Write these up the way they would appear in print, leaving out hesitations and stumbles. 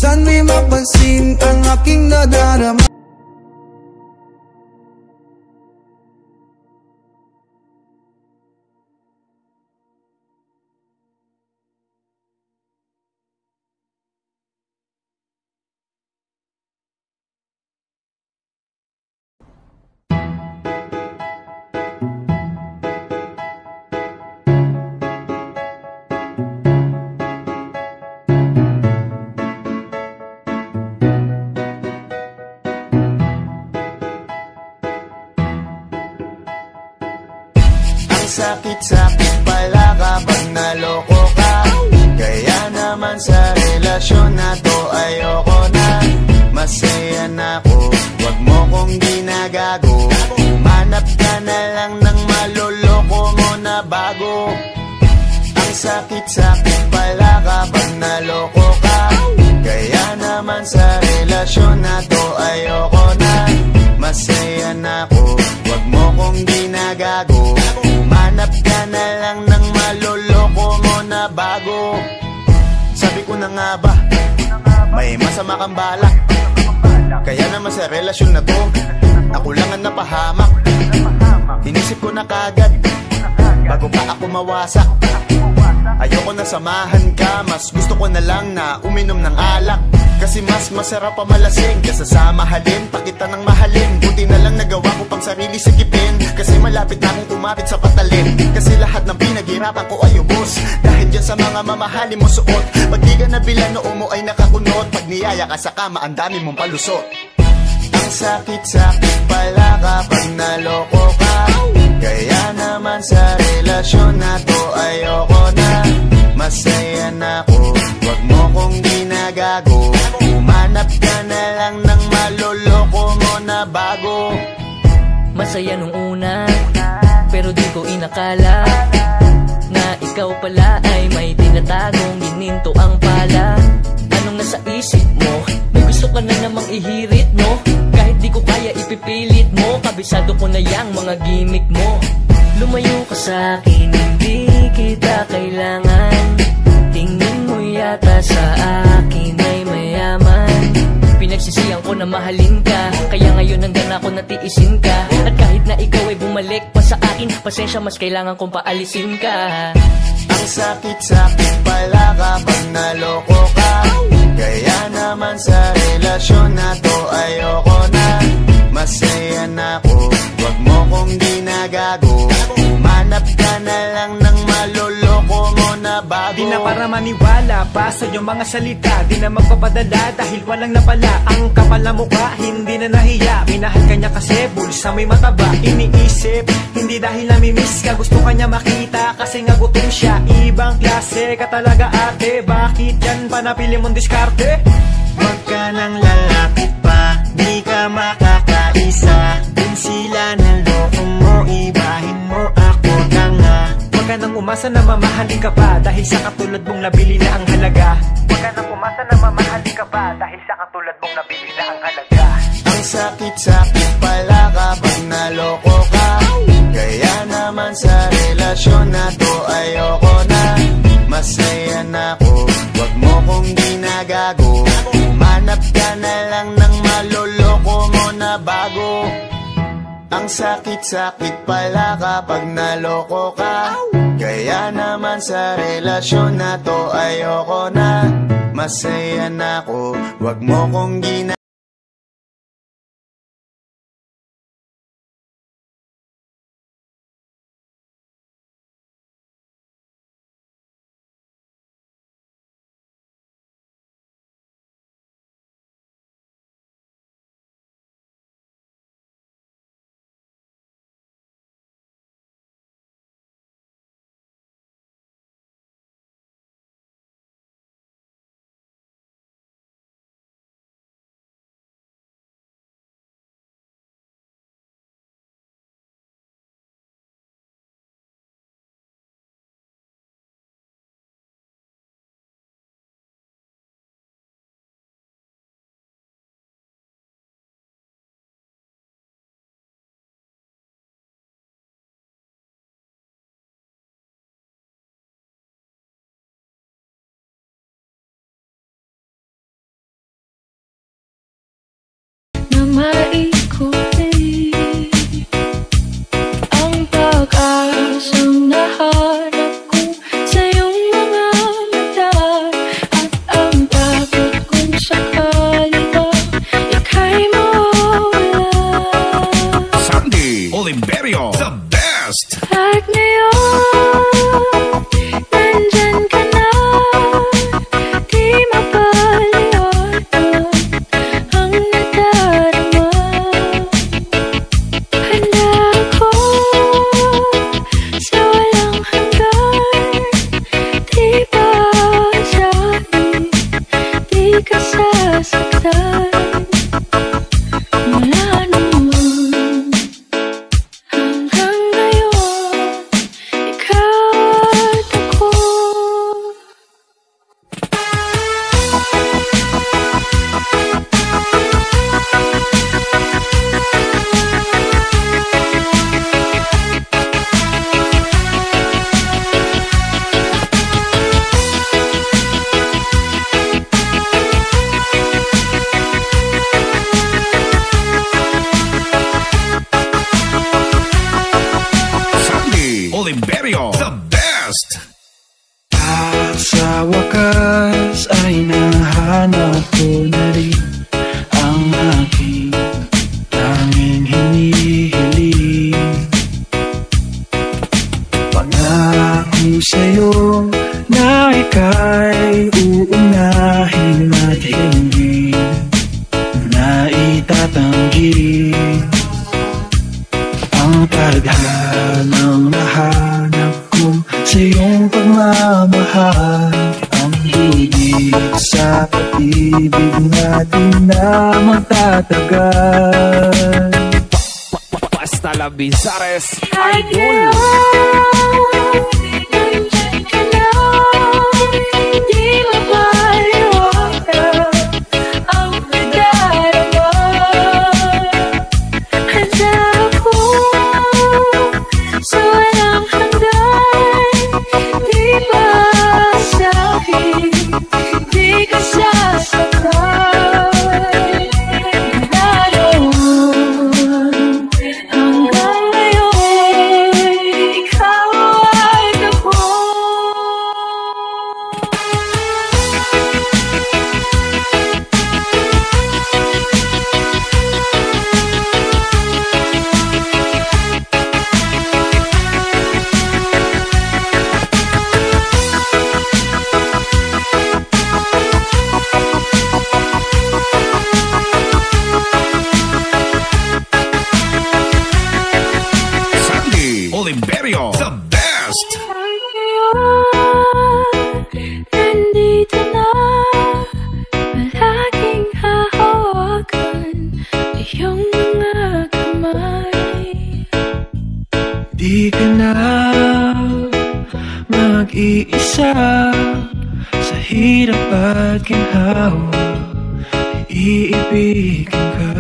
San di mapansin ang aking nadarama. Sakit-sakit pala kapag naloko ka. Kaya naman sa relasyon na to ayoko na. Masaya na ako, wag mo kong ginagago. Humanap ka na lang ng maloloko mo na bago. Ang sakit-sakit pala kapag naloko ka. Kaya naman sa relasyon na to ayoko na. Masaya na ako, wag mo kong ginagago. Hanap ka na lang ng maloloko mo na bago. Sabi ko na nga ba, may masama kang balak. Kaya naman sa relasyon na to, ako lang ang napahamak. Inisip ko na kagad, bago pa ako mawasak. Ayoko na samahan ka, mas gusto ko na lang na uminom ng alak. Kasi mas masarap pa malasing kaysa sa mahalin, pakita ng mahalin. Buti na lang nagawa ko pang sarili sikipin. Kasi malapit na akong kumapit sa patalim. Kasi lahat ng pinaghirapan ko ay ubos dahil dyan sa mga mamahalin mo suot. Pag di ka nabila noo mo ay nakakunot. Pag niyaya ka sa kama ang dami mong palusot. Ang sakit-sakit pala kapag naloko ka. Kaya naman sa relasyon na to ayoko na. Masaya na ako, wag mo kong ginagago. Humanap ka na lang ng maloloko mo na bago. Masaya nung una, pero di ko inakala na ikaw pala ay may tinatagong gininto ang pala. Anong nasa isip mo? May gusto ka na namang ihirit, no? Kahit di ko kaya ipipilit mo, kabisado ko na yang mga gimmick mo. Lumayo ka sa'kin, hindi kita kailangan. Tingin mo yata sa akin ay mayaman. Pinagsisiyan ko na mahalin ka, kaya ngayon hanggang ako natiisin ka. At kahit na ikaw ay bumalik pa sa akin, pasensya mas kailangan kong paalisin ka. Ang sakit-sakit pala kapag naloko ka. Kaya naman sa relasyon na to ayoko na. Masaya na ako, wag mo kong ginagago. Humanap ka na lang ng maloloko mo na bago. Di na para maniwala, basta yung mga salita. Di na magpapadala dahil walang napala. Ang kapal na mukha, hindi na nahiya. Minahal ka niya kasi bulsa may mataba. Iniisip, hindi dahil namimiss ka. Gusto ka niya makita kasi nga gutom siya. Ibang klase ka talaga ate. Bakit yan pa napili mong diskarte? Wag ka nang lalapit pa, di ka makakaisa. Kung sila naloko mo, ibahin mo ako na nga. Huwag ka nang umasa na mamahalin ka pa dahil sa katulad mong nabili na ang halaga. Huwag ka nang umasa na mamahalin ka pa dahil sa katulad mong nabili na ang halaga. Ang sakit-sakit pala kapag naloko ka. Kaya naman sa relasyon na to ayoko na. Masaya na ako, wag mo kong ginagago. Humanap ka na lang ng maloloko mo na bago. Ang sakit-sakit pala kapag naloko ka. Kaya naman sa relasyon na to ayoko na. Masaya na ako, wag mo kong ginagago. maikulit ang pag-asang nahanap ko sa iyong mga mata, at ang takot kung sakali ba ika'y mawala. Sandy Oliverio, the best! At ngayon, nandyan ka na, di mapaliwanag ang nadarama. Handa ako sa walang hanggan, di ba sa'kin, di ka sasaktan. Mula noon hanggang ngayon, ikaw at ako. Sandy Oliverio, the best! At sa wakas ay nahanap ko na rin ang aking tanging hinihiling. Pangako sa'yo na ika'y uunahin at hindi na itatanggi ang tadhanang nahanap ko sa iyong pagmamahal. Ang higit sa pag-ibig natin na magtatagal. Basta La Bizares, At idol! ngayon, nandyan ka na, di mapaliwanag ang nadarama. Handa ako sa walang hanggan, di ba sa'kin, di ka sasaktan. Mula noon hanggang ngayon, ikaw at ako. Sandy Oliverio, the best! Nandito na, palaging hahawakan iyong mga kamay. Di ka na mag-iisa sa hirap at ginhawa, iibigin ka.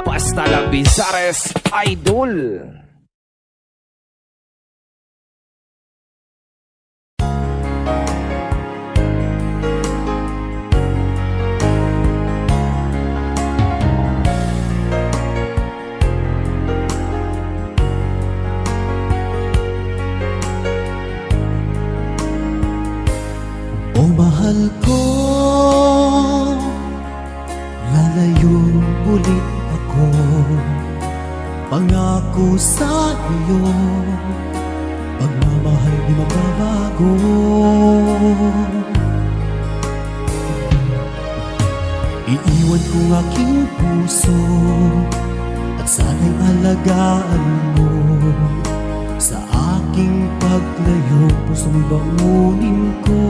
Basta La Bizares, idol! O mahal ko, lalayo ulit ako. Pangako sa iyo, pagmamahal di magbabago. Iiwan ko ang aking puso at sana'y alagaan mo. Sa aking paglayo, pusong bangunin ko.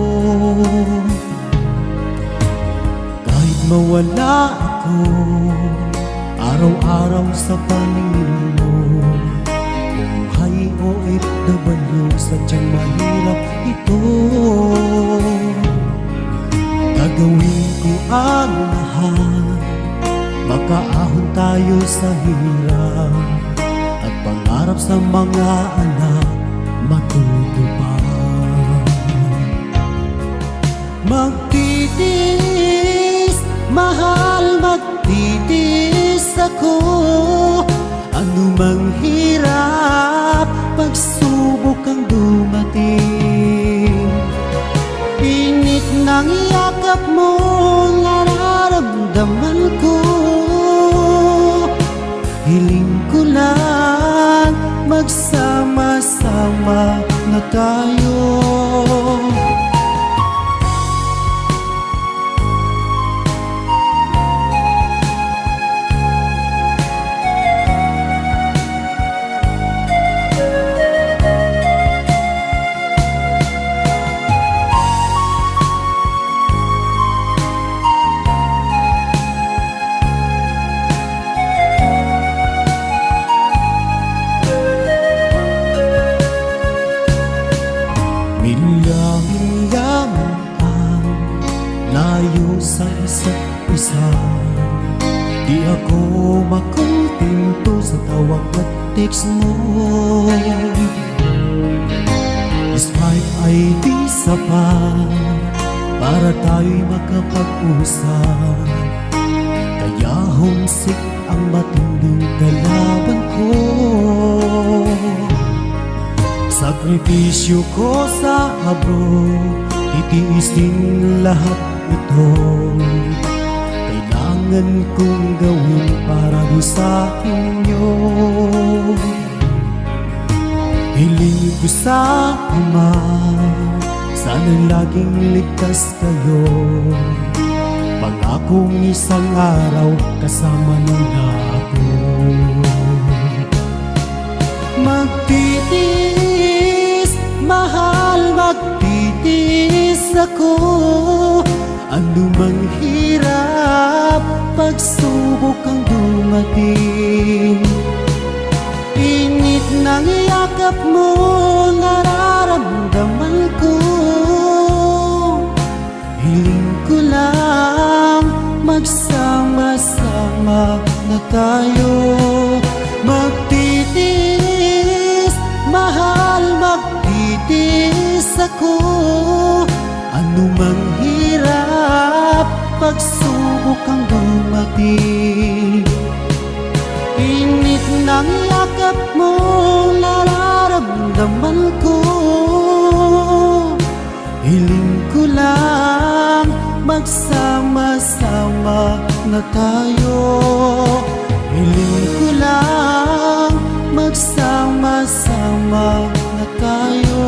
Kahit mawala ako, araw-araw sa paningin mo, buhay o OFW, sadyang mahirap ito. Gagawin ko ang lahat, makaahon tayo sa hirap, at pangarap sa mga anak matutupad. Magtitiis, mahal, magtitiis ako. Anumang hirap, pagsubok ang dumating. Init ng yakap mo, nararamdaman ko. Hiling ko lang, magsama-sama na tayo. Sa isa't isa, di ako makontento sa tawag at text mo. Skype ay di sapat para tayo'y makapag-usap, kaya homesick ang matinding kalaban ko. Sakripisyo ko sa abroad, titiisin lahat ito. Kailangan kong gawin para di sa inyo. Hiling ko sa Ama, sana'y laging ligtas kayo. Pangakong isang araw kasama nila ako. Magtitiis, mahal, magtitiis ako. Anumang hirap, pagsubok ang dumating. Init ng yakap mo, nararamdaman ko. Hiling ko lang, magsama-sama na tayo. Magtitiis, mahal, magtitiis ako. Anumang hirap, pagsubok ang dumating. Init ng yakap mo, nararamdaman ko. Hiling ko lang, magsama-sama na tayo. Hiling ko lang, magsama-sama na tayo.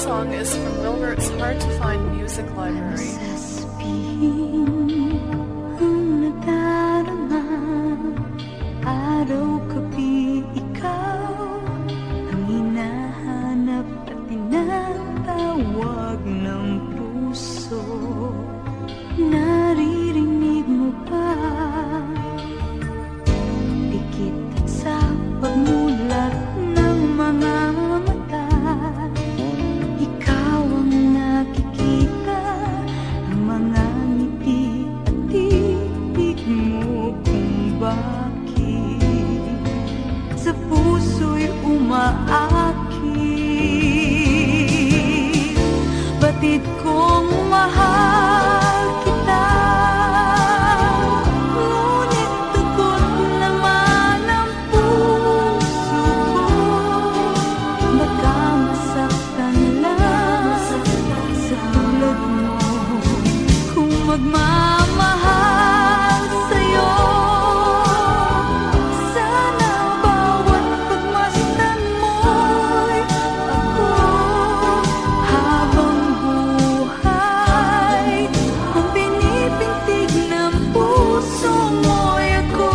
Song is from Wilbert's Hard to Find Music Library. Araw-gabi ikaw ang hinahanap at tinatawag ng puso. Naririnig mo ba? Pikit sa pagmulat ng mga mata. Ikaw ang nakikita, ang mga magmamahal sa'yo. Sana bawat pagmasdan mo'y ako habang buhay. Ang pinipintig ng puso mo'y ako.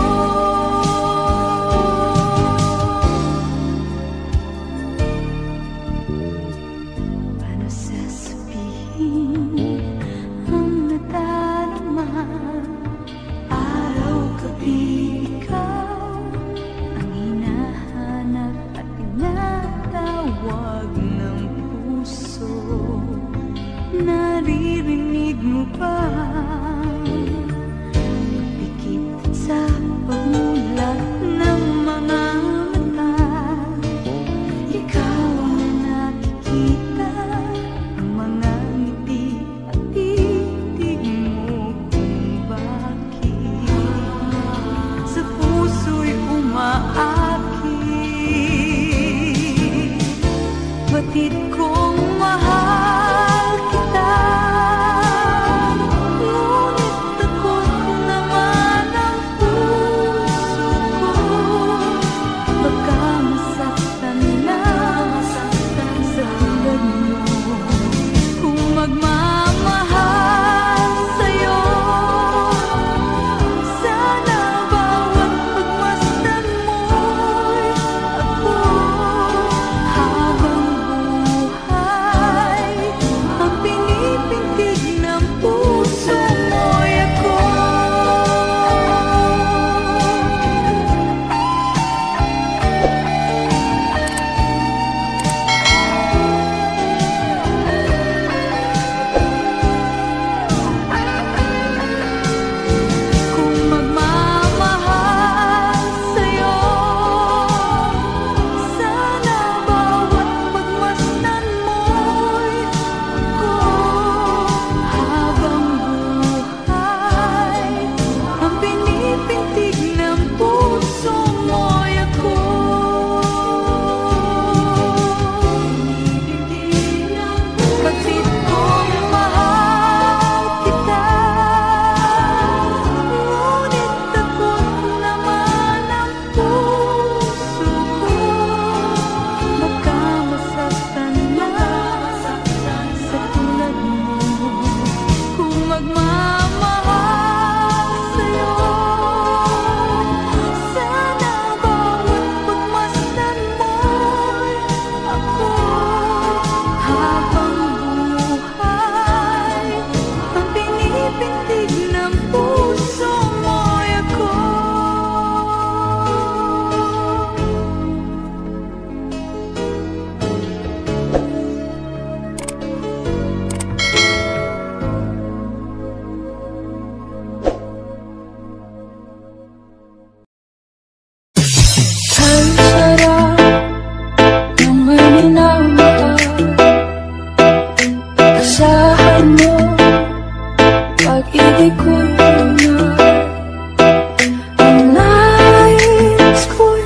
Paano sasabihin ang nadarama? Araw-gabi ikaw ang hinahanap at tinatawag ng puso. Naririnig mo ba? Pikit sa pagmulat ng mga mata. Ikaw ang nakikita, ang mga ngiti at titig mo kung bakit sa puso'y umaakit. Batid kong mahal kita, ngunit takot naman ang puso ko. Baka masaktan na sa tulad mo. Kung magmamahal sa'yo, sana bawat pagmasdan mo'y ako habang buhay. Ang pinipintig ng puso mo'y ako. Kung magmamahal sa'yo, sana bawat pagmasdan mo'y ako habang buhay. Ang pinipintig ng puso mo'y ako. Kapit kong mahal kita, ngunit takot naman ang puso ko. Baka masaktan na sa tulad mo. Kung magmamahal sa'yo, sana bawat pagmasdan mo'y ako habang buhay. Ang pinipintig ng puso mo'y ako. Ang sarap ng may minamahal. Asahan mo, pag-ibig ko'y lunar. Ang nais ko'y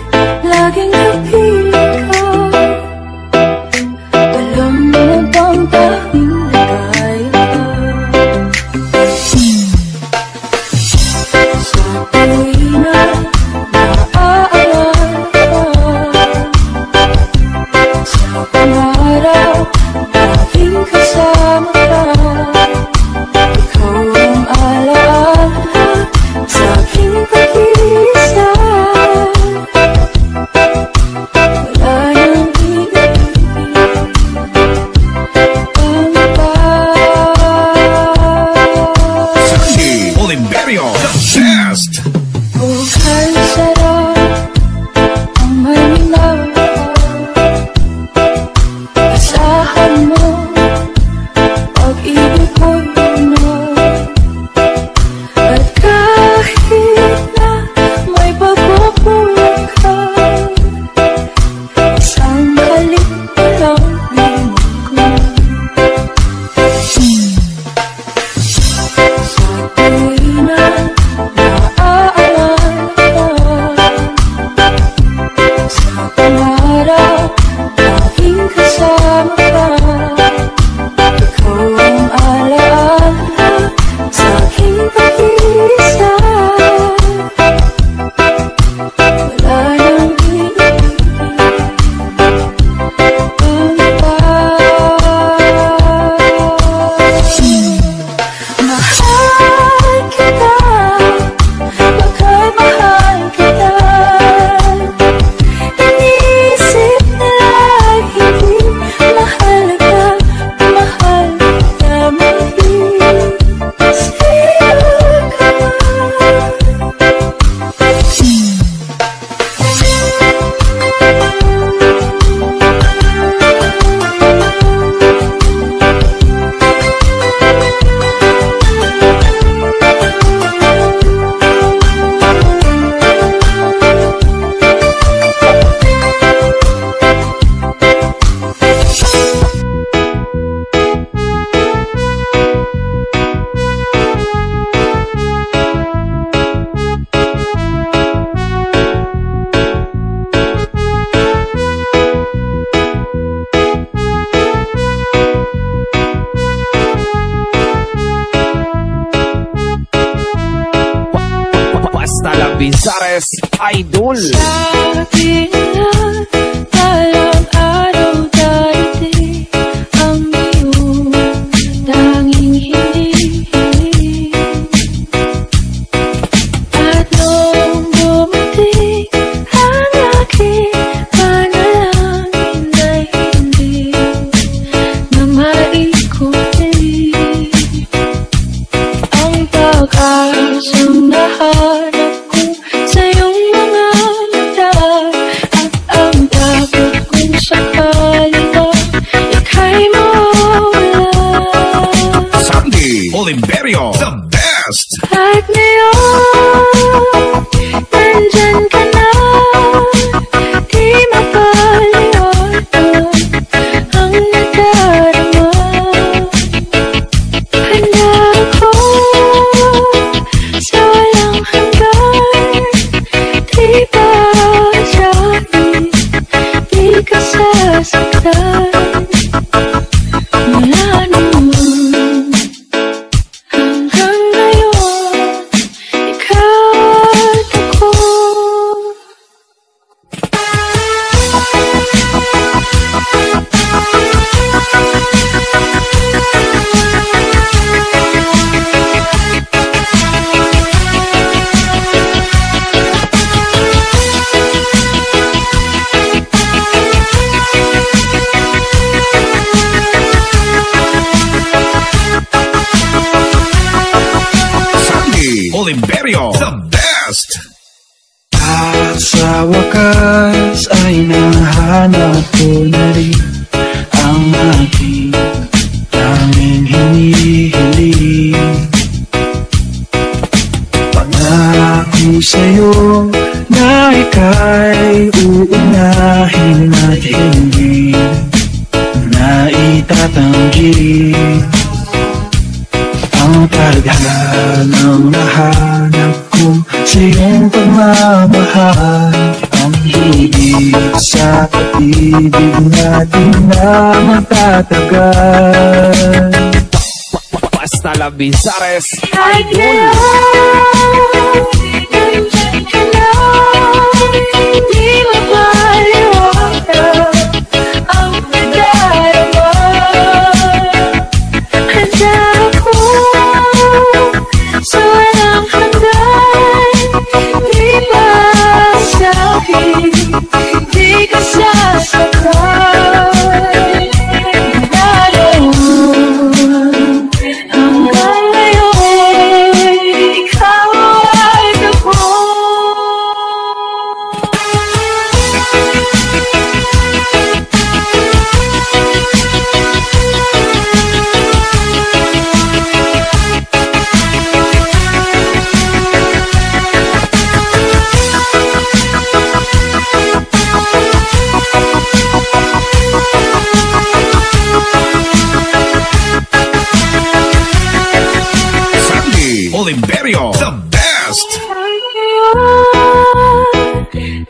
laging kapiling ka. Alam mo bang tanging ligaya ka? Sa tuwing na naaalala sa pangarap, laging kasama ka. Ikaw ang alaala sa aking pag-iisa. Wala nang iibig ang iba. Sandy Oliverio, the best. Oh, ang sarap ang may minamahal. Asahan mo, pag-ibig ko'y lunar. At kahit na may pagkukulang ka, isang halik pa lang limot ko. Sa tuwing na naaalala sa pangarap, laging kasama ka. Ikaw ang alaala Basta la Bizares Idol. Sabi nila talang araw darating ang iyong tanging hinihiling. At nung dumating ang aking panalangin ay hindi na maikutin ang pag-asang nahanap ko sa iyong mga mata. At ang takot kong sakali na ika'y mawala. Sandy Oliverio, the best. At ngayon, nandyan ka na, di mapaliwanag ang nadarama. Handa ako sa walang hanggan, di ba sabi, di ka sasaktan. Mula noon hanggang ngayon, ikaw at ako. Sandy Oliverio, the best. At sa wakas ay nahanap ko na rin ang aking tanging hinihiling. Pangako sa'yo na ika'y uunahin at hindi na itatanggi. Ang tadhanang nahanap ko sa iyong pagmamahal, ang higit sa pag-ibig natin na matatagal. Basta la Bizares Kahit ngayon, nandyan ka na, di mapaliwanag ang nadarama. Handa ako sa walang hanggan, di ba sabi, di ka sasaktan. Hanggang ngayon, ikaw at ako. Sandy Oliverio, the best.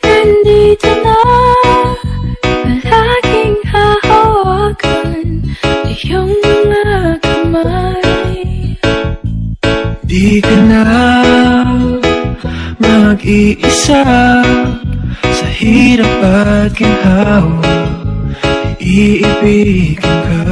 Nandito na, palaging hahawakan iyong mga kamay. Di ka na mag-iisa sa hirap at ginhawa, iibigin ka.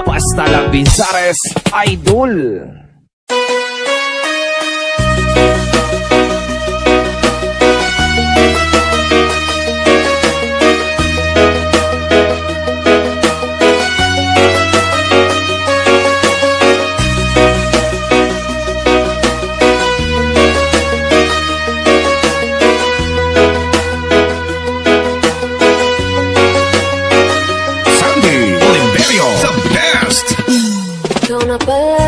Basta la Bizares Idol. Ikaw na pala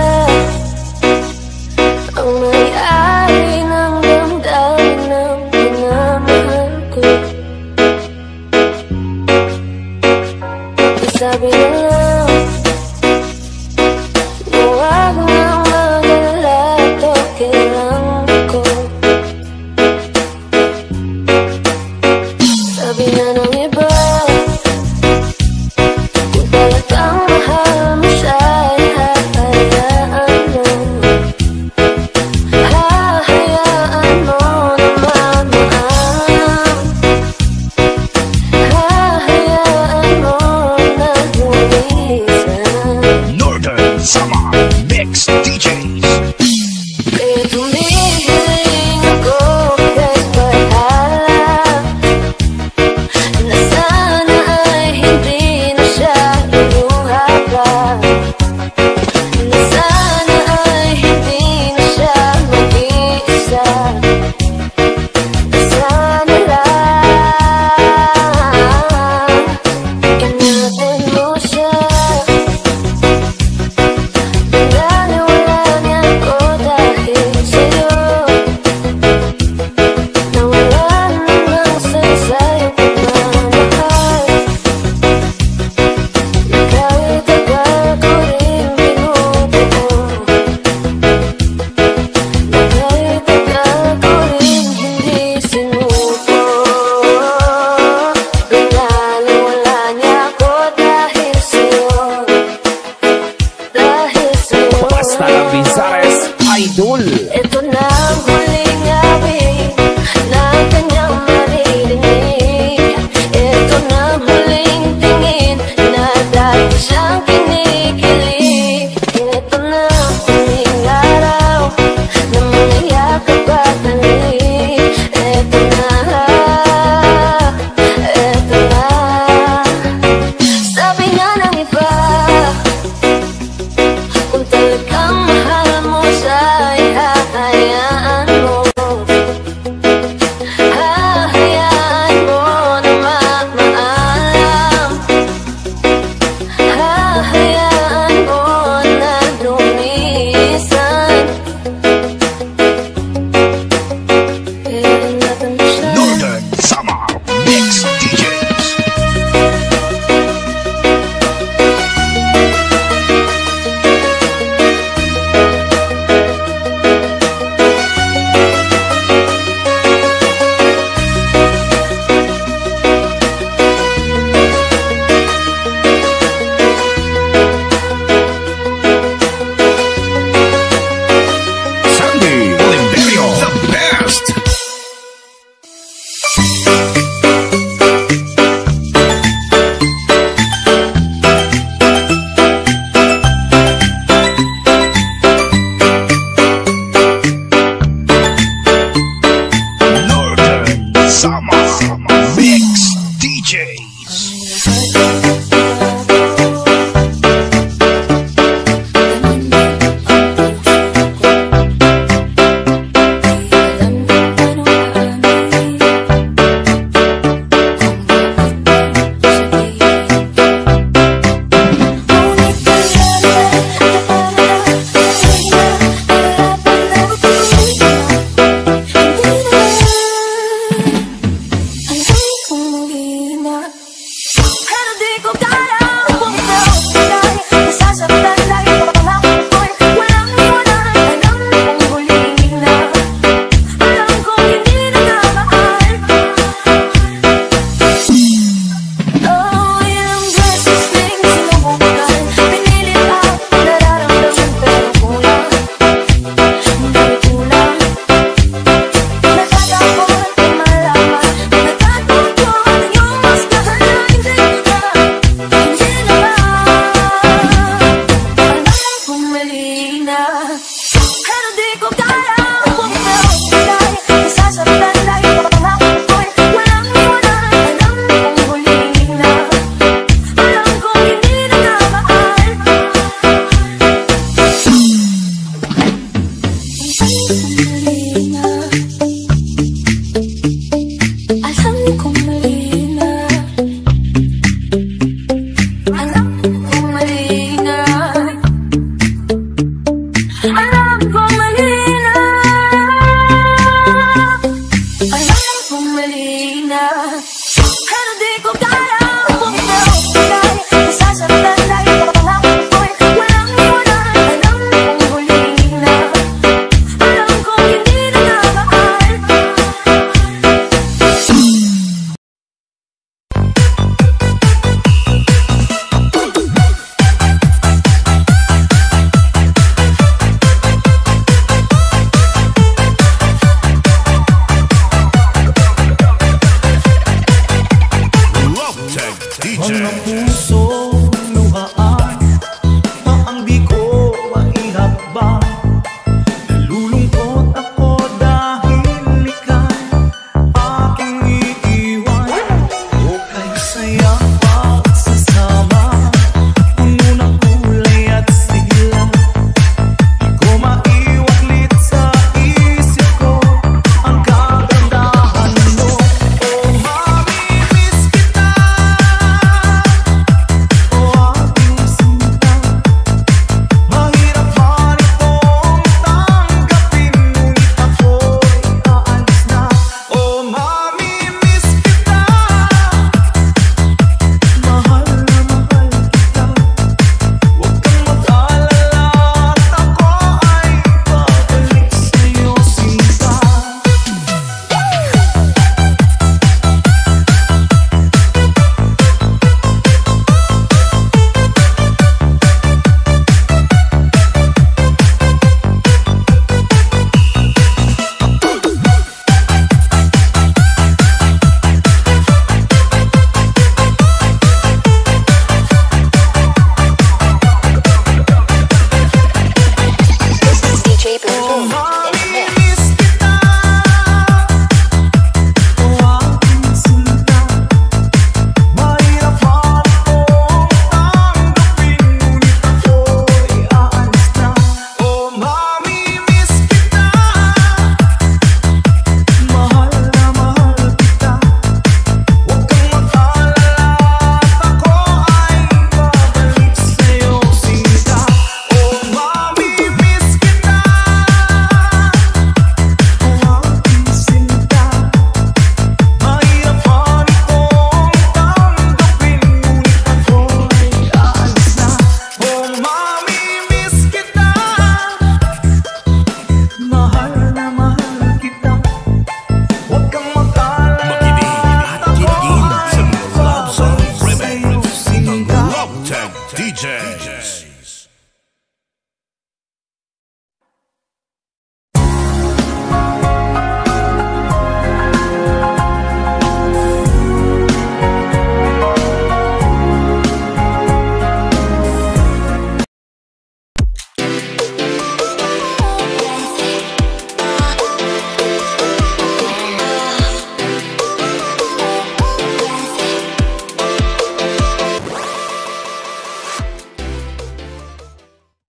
Sama